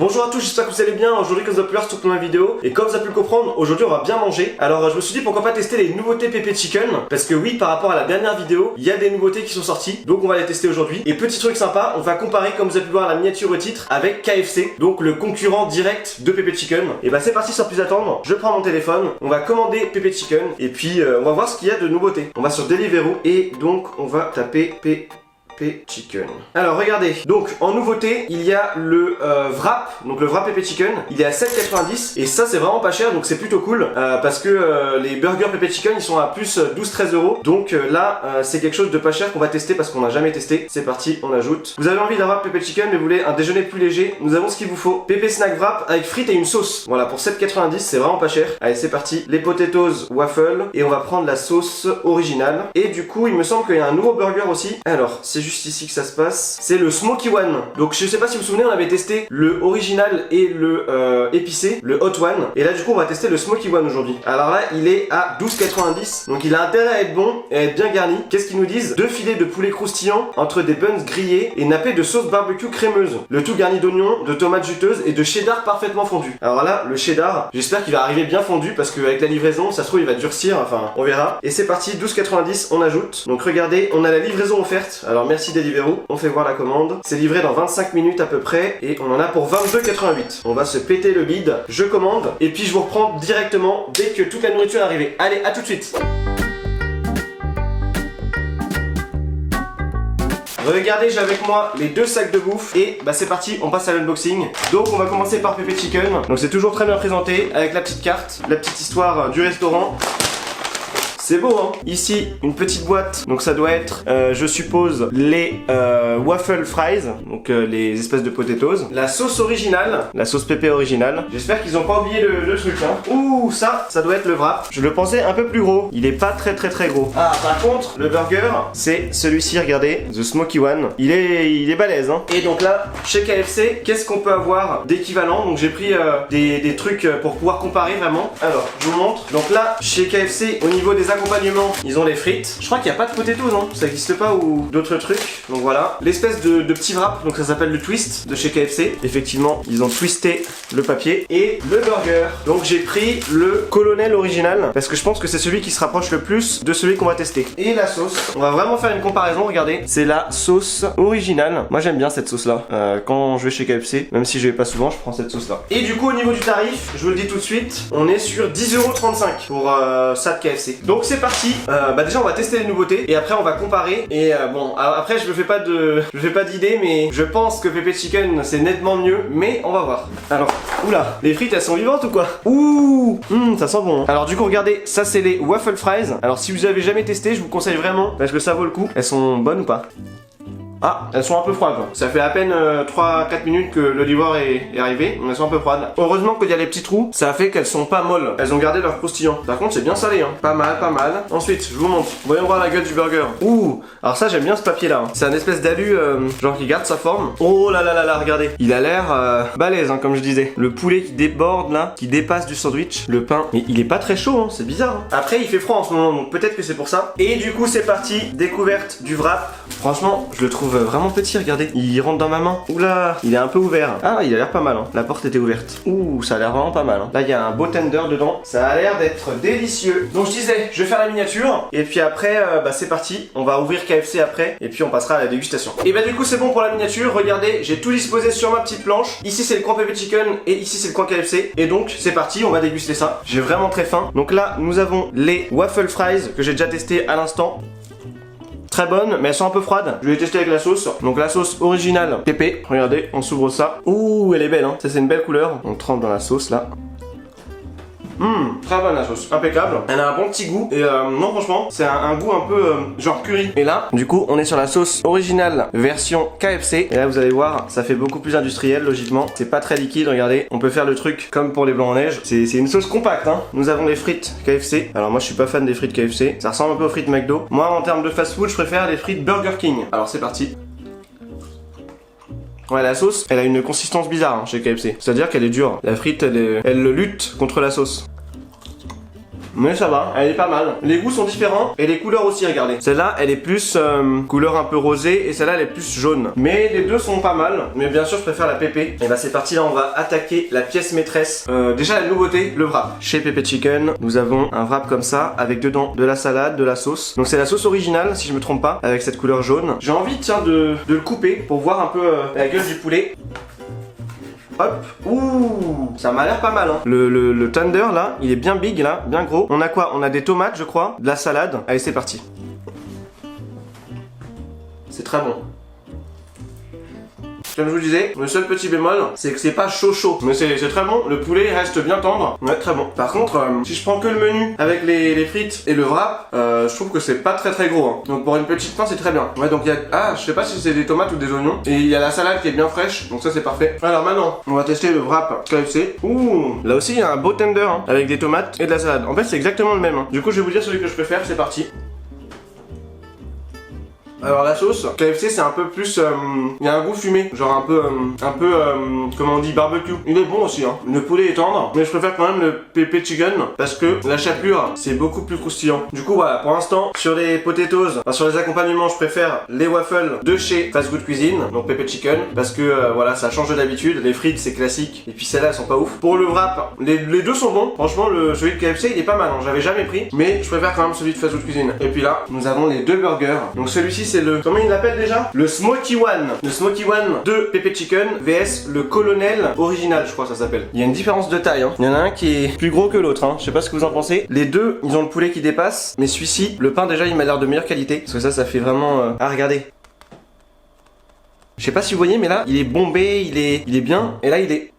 Bonjour à tous, j'espère que vous allez bien. Aujourd'hui, comme vous avez pu voir sur ma vidéo, et comme vous avez pu le comprendre, aujourd'hui on va bien manger. Alors je me suis dit pourquoi pas tester les nouveautés Pepe Chicken, parce que oui, par rapport à la dernière vidéo, il y a des nouveautés qui sont sorties, donc on va les tester aujourd'hui. Et petit truc sympa, on va comparer, comme vous avez pu voir la miniature au titre, avec KFC, donc le concurrent direct de Pepe Chicken. Et bah c'est parti sans plus attendre, je prends mon téléphone, on va commander Pepe Chicken, et puis on va voir ce qu'il y a de nouveautés. On va sur Deliveroo, et donc on va taper Pepe Chicken. Alors regardez, donc en nouveauté il y a le wrap, donc le wrap Pepe Chicken, il est à 7,90 et ça c'est vraiment pas cher, donc c'est plutôt cool parce que les burgers Pepe Chicken ils sont à plus 12-13 euros, donc là c'est quelque chose de pas cher qu'on va tester parce qu'on n'a jamais testé. C'est parti, on ajoute. Vous avez envie d'un wrap Pepe Chicken mais vous voulez un déjeuner plus léger, nous avons ce qu'il vous faut, Pepe Snack Wrap avec frites et une sauce. Voilà, pour 7,90 c'est vraiment pas cher. Allez c'est parti, les potatoes waffle et on va prendre la sauce originale. Et du coup il me semble qu'il y a un nouveau burger aussi. Alors c'est juste ici que ça se passe, c'est le Smoky One. Donc je sais pas si vous vous souvenez, on avait testé le original et le épicé, le Hot One, et là du coup on va tester le Smoky One aujourd'hui. Alors là il est à 12,90, donc il a intérêt à être bon et à être bien garni. Qu'est-ce qu'ils nous disent? 2 filets de poulet croustillant entre des buns grillés et nappés de sauce barbecue crémeuse, le tout garni d'oignons, de tomates juteuses et de cheddar parfaitement fondu. Alors là le cheddar, j'espère qu'il va arriver bien fondu parce qu'avec la livraison ça se trouve il va durcir, enfin on verra. Et c'est parti, 12,90, on ajoute. Donc regardez, on a la livraison offerte, alors merci Deliveroo, on fait voir la commande. C'est livré dans 25 minutes à peu près et on en a pour 22,88. On va se péter le bide, je commande et puis je vous reprends directement dès que toute la nourriture est arrivée. Allez, à tout de suite. Regardez, j'ai avec moi les 2 sacs de bouffe et bah c'est parti, on passe à l'unboxing. Donc on va commencer par Pepe Chicken. Donc c'est toujours très bien présenté avec la petite carte, la petite histoire du restaurant. C'est beau hein. Ici une petite boîte, donc ça doit être je suppose les waffle fries, donc les espèces de potatoes. La sauce originale, la sauce Pepe originale. J'espère qu'ils ont pas oublié le truc hein. Ouh, ça doit être le wrap. Je le pensais un peu plus gros, il est pas très gros. Ah par contre le burger c'est celui-ci, regardez, The Smoky One. Il est balèze hein. Et donc là chez KFC qu'est-ce qu'on peut avoir d'équivalent? Donc j'ai pris des trucs pour pouvoir comparer vraiment. Alors je vous montre. Donc là chez KFC au niveau des accompagnement, ils ont les frites. Je crois qu'il n'y a pas de potatoes, non? Ça n'existe pas ou d'autres trucs. Donc voilà. L'espèce de petit wrap, donc ça s'appelle le twist de chez KFC. Effectivement, ils ont twisté le papier. Et le burger. Donc j'ai pris le colonel original parce que je pense que c'est celui qui se rapproche le plus de celui qu'on va tester. Et la sauce. On va vraiment faire une comparaison, regardez. C'est la sauce originale. Moi j'aime bien cette sauce là. Quand je vais chez KFC, même si je vais pas souvent, je prends cette sauce là. Et du coup au niveau du tarif, je vous le dis tout de suite, on est sur 10,35€ pour ça de KFC. Donc c'est parti, bah déjà on va tester les nouveautés et après on va comparer et bon après je me fais pas d'idée mais je pense que Pepe Chicken c'est nettement mieux mais on va voir. Alors, oula, les frites elles sont vivantes ou quoi? Ouh, ça sent bon hein. Alors du coup regardez, ça c'est les waffle fries. Alors si vous avez jamais testé, je vous conseille vraiment parce que ça vaut le coup. Elles sont bonnes ou pas? Ah, elles sont un peu froides quoi. Ça fait à peine 3-4 minutes que le livreur est arrivé, mais elles sont un peu froides. Heureusement qu'il y a les petits trous, ça a fait qu'elles sont pas molles. Elles ont gardé leur croustillant. Par contre c'est bien salé hein. Pas mal. Ensuite, je vous montre. Voyons voir la gueule du burger. Ouh, alors ça j'aime bien ce papier là hein. C'est un espèce d'alu genre qui garde sa forme. Oh là là là là, regardez. Il a l'air balèze hein, comme je disais. Le poulet qui déborde là, qui dépasse du sandwich. Le pain, mais il est pas très chaud hein, c'est bizarre hein. Après il fait froid en ce moment, donc peut-être que c'est pour ça. Et du coup c'est parti, découverte du wrap. Franchement, je le trouve vraiment petit, regardez. Il rentre dans ma main. Oula, il est un peu ouvert. Ah, il a l'air pas mal hein. La porte était ouverte. Ouh, ça a l'air vraiment pas mal hein. Là, il y a un beau tender dedans. Ça a l'air d'être délicieux. Donc je disais, je vais faire la miniature. Et puis après, bah c'est parti. On va ouvrir KFC après. Et puis on passera à la dégustation. Et bah du coup, c'est bon pour la miniature. Regardez, j'ai tout disposé sur ma petite planche. Ici, c'est le coin Pepe Chicken. Et ici, c'est le coin KFC. Et donc, c'est parti, on va déguster ça. J'ai vraiment très faim. Donc là, nous avons les waffle fries que j'ai déjà testé à l'instant. Très bonnes, mais elles sont un peu froides. Je vais les tester avec la sauce. Donc la sauce originale Pepe. Regardez, on s'ouvre ça. Ouh, elle est belle hein. Ça c'est une belle couleur. On trempe dans la sauce là. Très bonne la sauce, impeccable. Elle a un bon petit goût et non franchement c'est un goût un peu genre curry. Et là du coup on est sur la sauce originale version KFC. Et là vous allez voir ça fait beaucoup plus industriel logiquement. C'est pas très liquide, regardez. On peut faire le truc comme pour les blancs en neige. C'est une sauce compacte hein. Nous avons les frites KFC. Alors moi je suis pas fan des frites KFC. Ça ressemble un peu aux frites McDo. Moi en termes de fast food je préfère les frites Burger King. Alors c'est parti. Ouais, la sauce, elle a une consistance bizarre hein, chez KFC. C'est-à-dire qu'elle est dure. La frite, elle lutte contre la sauce. Mais ça va, elle est pas mal. Les goûts sont différents et les couleurs aussi, regardez. Celle-là, elle est plus couleur un peu rosée et celle-là, elle est plus jaune. Mais les deux sont pas mal. Mais bien sûr, je préfère la pépé. Et bah c'est parti, là, on va attaquer la pièce maîtresse. Déjà, la nouveauté, le wrap. Chez Pepe Chicken, nous avons un wrap comme ça, avec dedans de la salade, de la sauce. Donc c'est la sauce originale, si je me trompe pas, avec cette couleur jaune. J'ai envie, tiens, de le couper pour voir un peu la gueule du poulet. Hop, ouh, ça m'a l'air pas mal hein. Le tender là, il est bien big là, bien gros. On a quoi? On a des tomates je crois, de la salade. Allez c'est parti. C'est très bon. Comme je vous disais, le seul petit bémol, c'est que c'est pas chaud, mais c'est très bon. Le poulet reste bien tendre, ouais, très bon. Par contre, si je prends que le menu avec les frites et le wrap, je trouve que c'est pas très gros. Hein. Donc pour une petite faim, c'est très bien. Ouais, donc il y a, je sais pas si c'est des tomates ou des oignons. Et il y a la salade qui est bien fraîche, donc ça c'est parfait. Alors maintenant, on va tester le wrap KFC. Ouh, là aussi il y a un beau tender hein, avec des tomates et de la salade. En fait, c'est exactement le même. Hein. Du coup, je vais vous dire celui que je préfère. C'est parti. Alors la sauce, KFC c'est un peu plus, il y a un goût fumé, genre un peu, comment on dit, barbecue. Il est bon aussi hein, le poulet est tendre, mais je préfère quand même le Pepe Chicken, parce que la chapelure c'est beaucoup plus croustillant. Du coup voilà, pour l'instant, sur les potatoes, enfin, sur les accompagnements, je préfère les waffles de chez Fast Good Cuisine, donc Pepe Chicken, parce que voilà, ça change d'habitude, les frites c'est classique, et puis celles-là elles sont pas ouf. Pour le wrap, les deux sont bons, franchement celui de KFC il est pas mal, hein. J'avais jamais pris, mais je préfère quand même celui de Fast Good Cuisine. Et puis là, nous avons les deux burgers, donc celui-ci c'est le, comment il l'appelle déjà? Le Smoky One. Le Smoky One de Pepe Chicken vs le Colonel original, je crois que ça s'appelle. Il y a une différence de taille, hein. Il y en a un qui est plus gros que l'autre, hein. Je sais pas ce que vous en pensez. Les deux, ils ont le poulet qui dépasse, mais celui-ci, le pain déjà, il m'a l'air de meilleure qualité. Parce que ça fait vraiment... Ah, regardez. Je sais pas si vous voyez, mais là, il est bombé, il est bien. Et là, il est...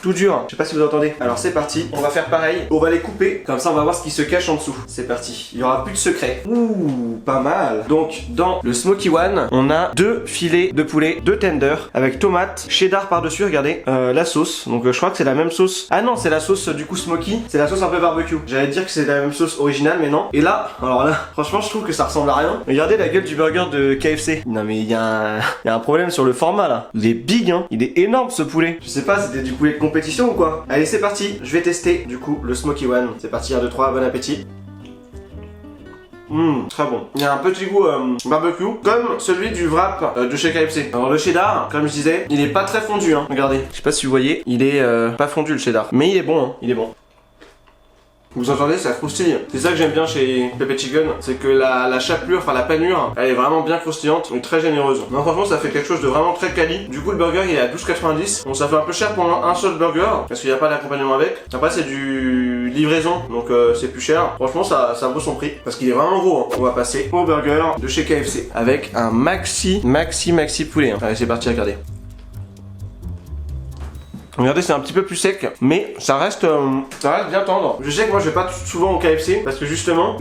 tout dur, je sais pas si vous entendez. Alors c'est parti, on va faire pareil. On va les couper, comme ça on va voir ce qui se cache en dessous. C'est parti, il y aura plus de secret. Ouh, pas mal. Donc dans le Smoky One, on a deux filets de poulet, deux tenders, avec tomates, cheddar par-dessus, regardez, la sauce. Donc je crois que c'est la même sauce. Ah non, c'est la sauce du coup Smoky, c'est la sauce un peu barbecue. J'allais dire que c'est la même sauce originale, mais non. Et là, alors là, franchement je trouve que ça ressemble à rien. Regardez la gueule du burger de KFC. Non mais il y a un problème sur le format là. Il est big hein, il est énorme ce poulet. Je sais pas, c'était du poulet de compétition ou quoi? Allez c'est parti, je vais tester du coup le Smoky One. C'est parti, 1, 2, 3, bon appétit. Très bon. Il y a un petit goût barbecue, comme celui du wrap de chez KFC. Alors le cheddar, comme je disais, il est pas très fondu hein. Regardez, je sais pas si vous voyez, il est pas fondu le cheddar. Mais il est bon hein, il est bon. Vous entendez, ça croustille. C'est ça que j'aime bien chez Pepe Chicken, c'est que la chapelure, enfin la panure, elle est vraiment bien croustillante et très généreuse. Donc franchement ça fait quelque chose de vraiment très quali. Du coup le burger il est à 12,90. Bon ça fait un peu cher pour un seul burger, parce qu'il n'y a pas d'accompagnement avec. Après c'est du livraison, donc c'est plus cher. Franchement ça vaut son prix, parce qu'il est vraiment gros hein. On va passer au burger de chez KFC, avec un maxi poulet hein. Allez c'est parti, regardez. Regardez, c'est un petit peu plus sec, mais ça reste bien tendre. Je sais que moi je vais pas souvent au KFC parce que justement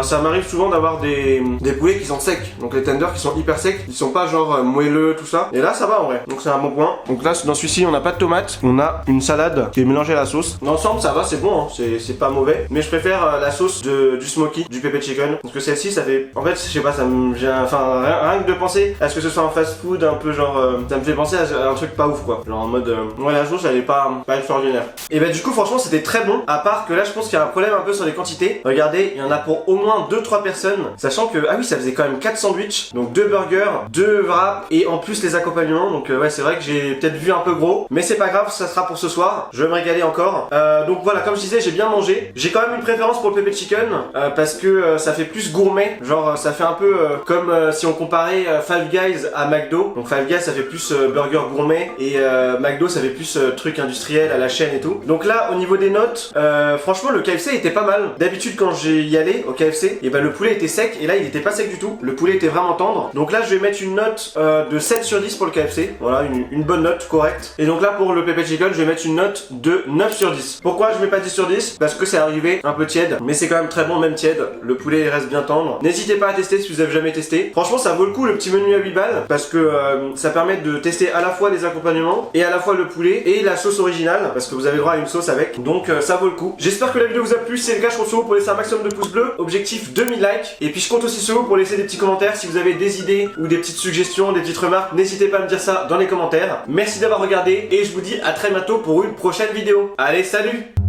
ça m'arrive souvent d'avoir des poulets qui sont secs. Donc les tenders qui sont hyper secs, ils sont pas genre moelleux tout ça. Et là ça va en vrai. Donc c'est un bon point. Donc là dans celui-ci on n'a pas de tomates, on a une salade qui est mélangée à la sauce. L'ensemble ça va, c'est bon, hein. C'est pas mauvais. Mais je préfère la sauce du Smoky, du Pepe Chicken, parce que celle-ci ça fait, en fait je sais pas, rien que de penser à ce que ce soit un fast food un peu genre, ça me fait penser à un truc pas ouf quoi. Genre en mode ouais, la sauce elle est pas extraordinaire. Et bah du coup franchement c'était très bon. À part que là je pense qu'il y a un problème un peu sur les quantités. Regardez, il y en a pour au moins 2-3 personnes. Sachant que, ah oui, ça faisait quand même 4 sandwichs. Donc 2 burgers, 2 wraps et en plus les accompagnements. Donc ouais c'est vrai que j'ai peut-être vu un peu gros. Mais c'est pas grave, ça sera pour ce soir. Je vais me régaler encore. Donc voilà, comme je disais, j'ai bien mangé. J'ai quand même une préférence pour le Pepe Chicken. Parce que ça fait plus gourmet. Genre ça fait un peu comme si on comparait Five Guys à McDo. Donc Five Guys ça fait plus burger gourmet. Et McDo ça fait plus truc industriel à la chaîne et tout. Donc là au niveau des notes, franchement le KFC était pas mal. D'habitude quand j'y allais au KFC, et ben le poulet était sec et là il était pas sec du tout. Le poulet était vraiment tendre. Donc là je vais mettre une note de 7 sur 10 pour le KFC. Voilà, une bonne note correcte. Et donc là pour le Pepe Chicken je vais mettre une note de 9 sur 10. Pourquoi je mets pas 10 sur 10? Parce que c'est arrivé un peu tiède, mais c'est quand même très bon même tiède. Le poulet reste bien tendre. N'hésitez pas à tester si vous avez jamais testé. Franchement ça vaut le coup le petit menu à 8 balles, parce que ça permet de tester à la fois les accompagnements et à la fois le poulet et la sauce originale, parce que vous avez droit à une sauce avec. Donc ça vaut le coup. J'espère que la vidéo vous a plu. Si c'est le cas, je compte sur vous pour laisser un maximum de pouces bleus. Objectif 2000 likes. Et puis je compte aussi sur vous pour laisser des petits commentaires. Si vous avez des idées ou des petites suggestions, des petites remarques, n'hésitez pas à me dire ça dans les commentaires. Merci d'avoir regardé et je vous dis à très bientôt pour une prochaine vidéo. Allez, salut!